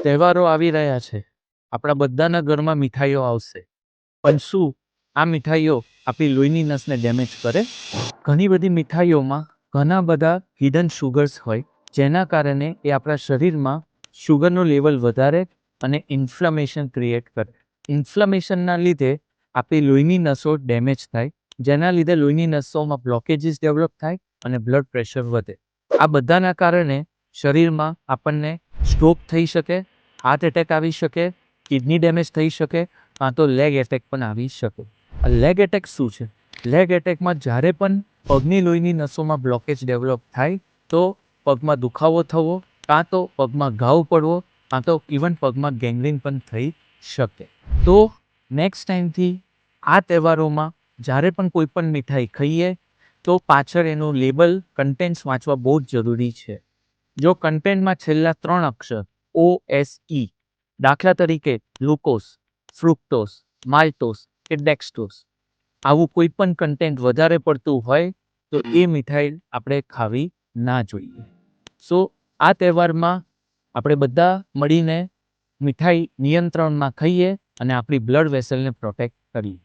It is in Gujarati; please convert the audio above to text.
તહેવારો આવી રહ્યા છે. આપણા બધાના ઘરમાં મીઠાઈઓ આવશે. પણ શું આ મીઠાઈઓ આપણી લોહીની નસને ડેમેજ કરે? ઘણી બધી મીઠાઈઓમાં ઘણા બધા હિડન શુગર્સ હોય, જેના કારણે એ આપણા શરીરમાં શુગરનું લેવલ વધારે અને ઇન્ફ્લેમેશન ક્રિએટ કરે. ઇન્ફ્લેમેશનના લીધે આપણી લોહીની નસો ડેમેજ થાય, જેના લીધે લોહીની નસોમાં બ્લોકેજીસ ડેવલપ થાય અને બ્લડ પ્રેશર વધે. આ બધાના કારણે શરીરમાં આપણને સ્ટ્રોક થઈ શકે, હાર્ટ એટેક આવી શકે, કિડની ડેમેજ થઈ શકે, કાં તો લેગ એટેક પણ આવી શકે. આ લેગ એટેક શું છે? લેગ એટેકમાં જ્યારે પણ પગની લોહીની નસોમાં બ્લોકેજ ડેવલપ થાય તો પગમાં દુખાવો થવો, કાં તો પગમાં ઘાવ પડવો, કાં તો ઇવન પગમાં ગેંગ્રીન પણ થઈ શકે. તો નેક્સ્ટ ટાઈમથી આ તહેવારોમાં જ્યારે પણ કોઈ પણ મીઠાઈ ખાઈએ તો પાછળ એનું લેબલ કન્ટેન્ટ્સ વાંચવા બહુ જ જરૂરી છે. જો કન્ટેન્ટમાં છેલ્લા 3 અક્ષર OSE, દાખલા તરીકે ગ્લુકોઝ, ફ્રુક્ટોઝ, માલ્ટોઝ કે ડેક્સ્ટોઝ, આવું કોઈ પણ કન્ટેન્ટ વધારે પડતું હોય તો એ મીઠાઈ આપણે ખાવી ના જોઈએ. સો આ તહેવારમાં આપણે બધા મળીને મીઠાઈ નિયંત્રણમાં ખાઈએ અને આપણી બ્લડ વેસલને પ્રોટેક્ટ કરીએ.